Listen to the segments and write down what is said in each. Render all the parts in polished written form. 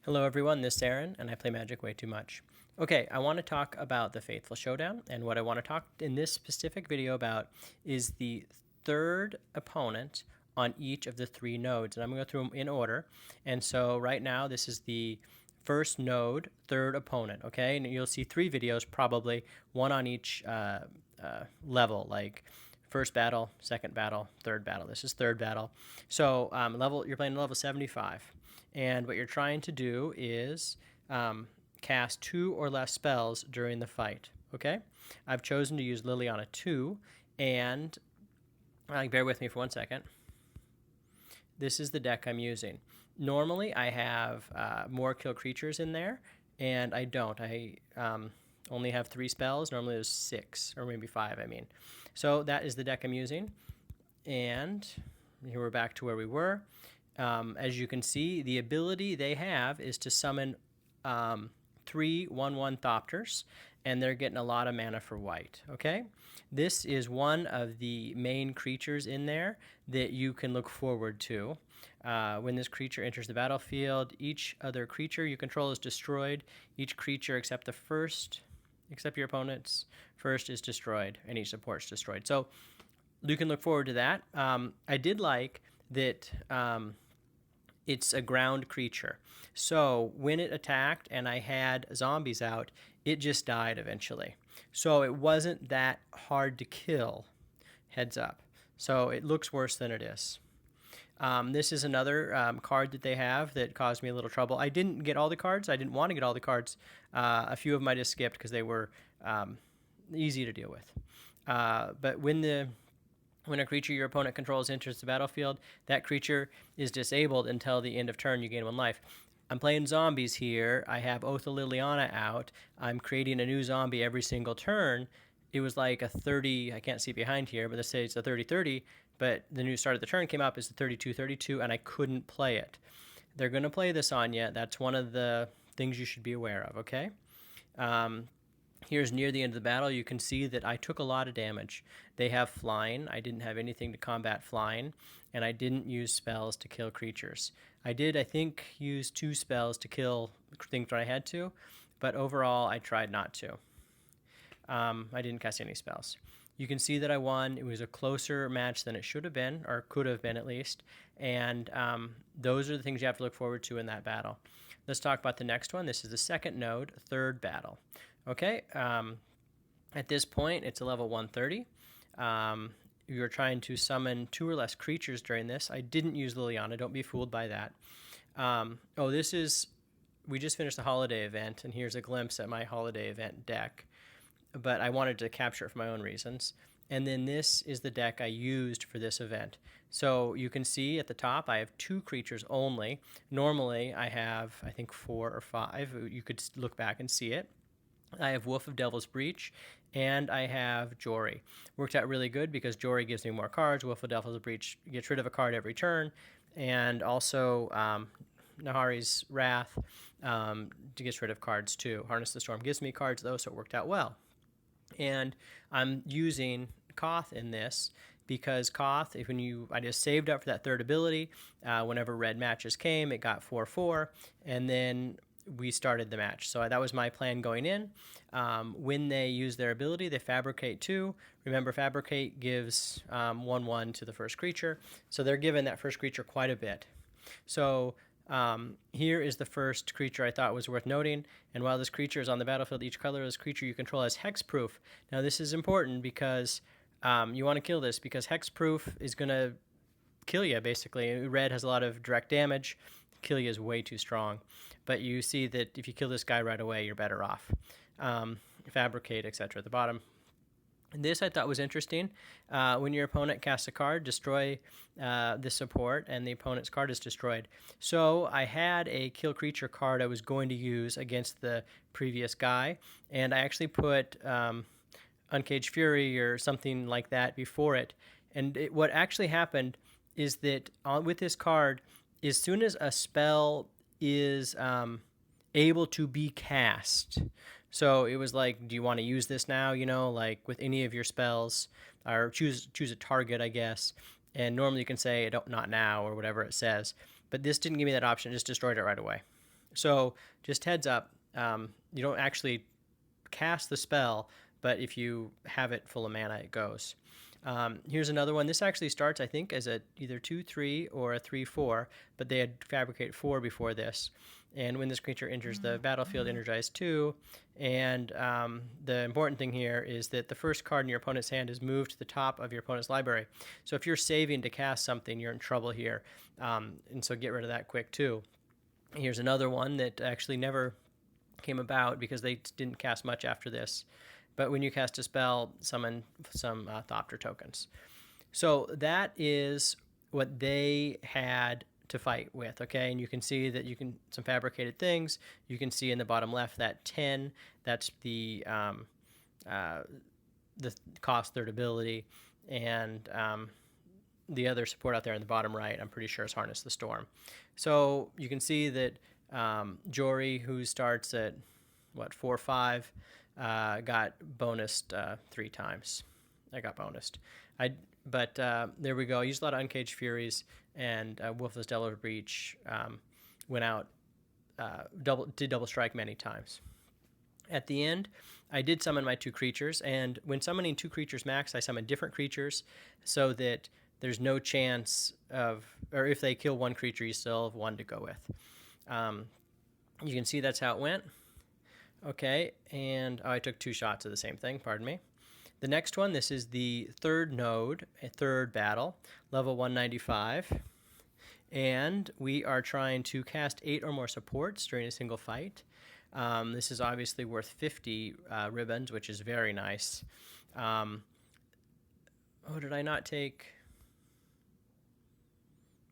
Hello everyone, this is Aaron, and I play Magic way too much. Okay, I want to talk about the Fatfeful Showdown, and what I want to talk in this specific video about is the third opponent on each of the three nodes, and I'm going to go through them in order. And so right now, this is the first node, third opponent, okay? And you'll see three videos, probably, one on each level, like first battle, second battle, third battle. This is third battle. So you're playing level 75. And what you're trying to do is cast 2 or less spells during the fight. Okay? I've chosen to use Liliana 2, and bear with me for 1 second. This is the deck I'm using. Normally, I have more kill creatures in there, and I don't. I only have 3 spells. Normally, there's 6, or maybe 5, I mean. So that is the deck I'm using. And here we're back to where we were. As you can see, the ability they have is to summon 3 1/1 Thopters, and they're getting a lot of mana for white, okay? This is one of the main creatures in there that you can look forward to. When this creature enters the battlefield, each other creature you control is destroyed. Each creature except your opponent's first is destroyed, and each support is destroyed. So you can look forward to that. I did like that it's a ground creature. So when it attacked and I had zombies out, it just died eventually. So it wasn't that hard to kill, heads up. So it looks worse than it is. This is another card that they have that caused me a little trouble. I didn't get all the cards. I didn't want to get all the cards. A few of them I just skipped because they were easy to deal with. But when a creature your opponent controls enters the battlefield, that creature is disabled until the end of turn. You gain 1 life. I'm playing zombies here. I have Oath of Liliana out. I'm creating a new zombie every single turn. It was like a 30, I can't see behind here, but let's say it's a 30-30, but the new start of the turn came up as a 32-32, and I couldn't play it. They're going to play this on you. That's one of the things you should be aware of, okay? Here's near the end of the battle. You can see that I took a lot of damage. They have flying. I didn't have anything to combat flying, and I didn't use spells to kill creatures. I did, I think, use 2 spells to kill things when I had to, but overall I tried not to. I didn't cast any spells. You can see that I won. It was a closer match than it should have been, or could have been at least, and those are the things you have to look forward to in that battle. Let's talk about the next one. This is the second node, third battle. Okay, at this point, it's a level 130. You're trying to summon 2 or less creatures during this. I didn't use Liliana. Don't be fooled by that. We just finished the holiday event, and here's a glimpse at my holiday event deck. But I wanted to capture it for my own reasons. And then this is the deck I used for this event. So you can see at the top, I have 2 creatures only. Normally, I have, I think, 4 or 5. You could look back and see it. I have Wolf of Devil's Breach, and I have Jory. Worked out really good because Jory gives me more cards. Wolf of Devil's Breach gets rid of a card every turn, and also Nahari's Wrath gets rid of cards too. Harness the Storm gives me cards though, so it worked out well. And I'm using Koth in this because Koth, I just saved up for that third ability. Whenever red matches came, it got 4/4, and then we started the match. So that was my plan going in. When they use their ability, they Fabricate 2. Remember, Fabricate gives 1/1 to the first creature. So they're giving that first creature quite a bit. So here is the first creature I thought was worth noting. And while this creature is on the battlefield, each colorless creature you control has hexproof. Now this is important because you want to kill this because hexproof is going to kill you, basically. Red has a lot of direct damage. Kill you is way too strong. But you see that if you kill this guy right away, you're better off. Fabricate, etc. at the bottom. This I thought was interesting. When your opponent casts a card, destroy the support, and the opponent's card is destroyed. So I had a kill creature card I was going to use against the previous guy, and I actually put Uncaged Fury or something like that before it. And what actually happened is that with this card, as soon as a spell is able to be cast, so it was like, do you want to use this now, like with any of your spells, or choose a target, I guess, and normally you can say not now or whatever it says, but this didn't give me that option. It just destroyed it right away. So just heads up, you don't actually cast the spell, but if you have it full of mana, it goes. Here's another one. This actually starts, I think, as a either 2/3 or a 3/4, but they had fabricate 4 before this. And when this creature enters the battlefield, energize 2. And the important thing here is that the first card in your opponent's hand is moved to the top of your opponent's library. So if you're saving to cast something, you're in trouble here. And so get rid of that quick too. Here's another one that actually never came about because they didn't cast much after this. But when you cast a spell, summon some Thopter tokens. So that is what they had to fight with, okay? And you can see that some fabricated things. You can see in the bottom left that 10, that's the cost third ability, and the other support out there in the bottom right, I'm pretty sure is Harness the Storm. So you can see that Jory, who starts at, 4/5, got bonused 3 times. I got bonused. But there we go. I used a lot of Uncaged Furies, and Wolfless Delver Breach went out, did double strike many times. At the end, I did summon my 2 creatures, and when summoning 2 creatures max, I summon different creatures so that there's no chance of, or if they kill 1 creature, you still have 1 to go with. You can see that's how it went. Okay, and I took 2 shots of the same thing, pardon me. The next one, this is the 3rd node, a 3rd battle, level 195. And we are trying to cast 8 or more supports during a single fight. This is obviously worth 50 ribbons, which is very nice. Did I not take...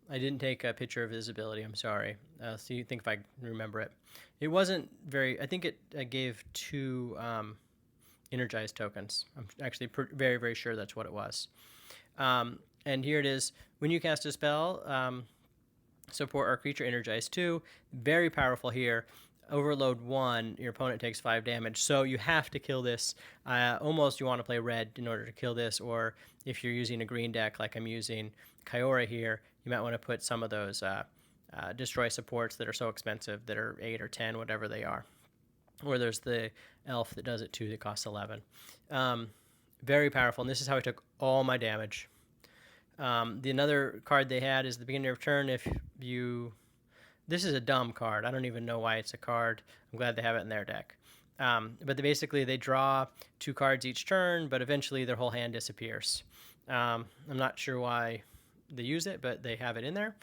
I didn't take a picture of his ability, I'm sorry. So you think if I remember it. It wasn't very... I think it gave 2... energized tokens. I'm actually very, very sure that's what it was. And here it is. When you cast a spell, support our creature energized 2. Very powerful here. Overload 1, your opponent takes 5 damage. So you have to kill this. Almost you want to play red in order to kill this, or if you're using a green deck like I'm using Kyora here, you might want to put some of those destroy supports that are so expensive, that are 8 or 10, whatever they are. Or there's the elf that does it too that costs 11. Very powerful, and this is how I took all my damage. Another card they had is the beginning of turn. If you... This is a dumb card. I don't even know why it's a card. I'm glad they have it in their deck. But basically they draw 2 cards each turn, but eventually their whole hand disappears. I'm not sure why they use it, but they have it in there.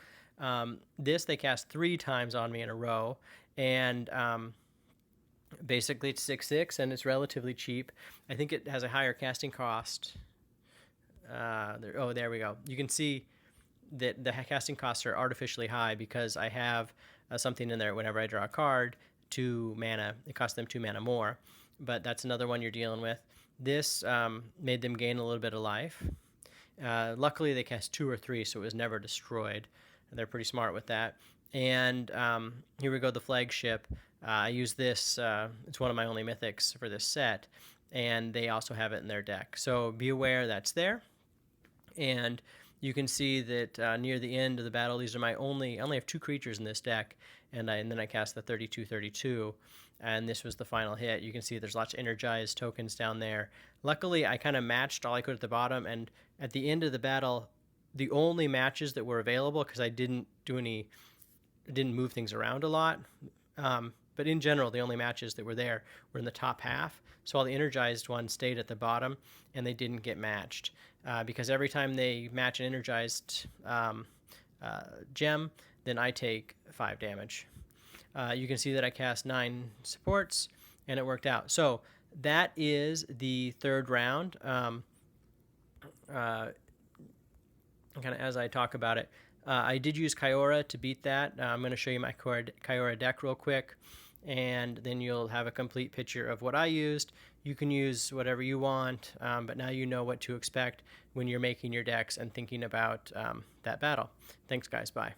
This they cast 3 times on me in a row, and... basically it's 6/6 and it's relatively cheap. I think it has a higher casting cost. There we go. You can see that the casting costs are artificially high because I have something in there whenever I draw a card, 2 mana. It costs them 2 mana more, but that's another one you're dealing with. This made them gain a little bit of life. Luckily they cast 2 or 3, so it was never destroyed. They're pretty smart with that. And here we go, the flagship. I use this, it's one of my only mythics for this set, and they also have it in their deck. So be aware that's there. And you can see that near the end of the battle, these are I only have 2 creatures in this deck, and then I cast the 32/32, and this was the final hit. You can see there's lots of energized tokens down there. Luckily, I kind of matched all I could at the bottom, and at the end of the battle, the only matches that were available, because I didn't move things around a lot, but in general, the only matches that were there were in the top half. So all the energized ones stayed at the bottom, and they didn't get matched. Because every time they match an energized gem, then I take 5 damage. You can see that I cast 9 supports, and it worked out. So that is the 3rd round. Kind of as I talk about it, I did use Kyora to beat that. I'm going to show you my Kyora deck real quick, and then you'll have a complete picture of what I used. You can use whatever you want, but now you know what to expect when you're making your decks and thinking about that battle. Thanks, guys. Bye.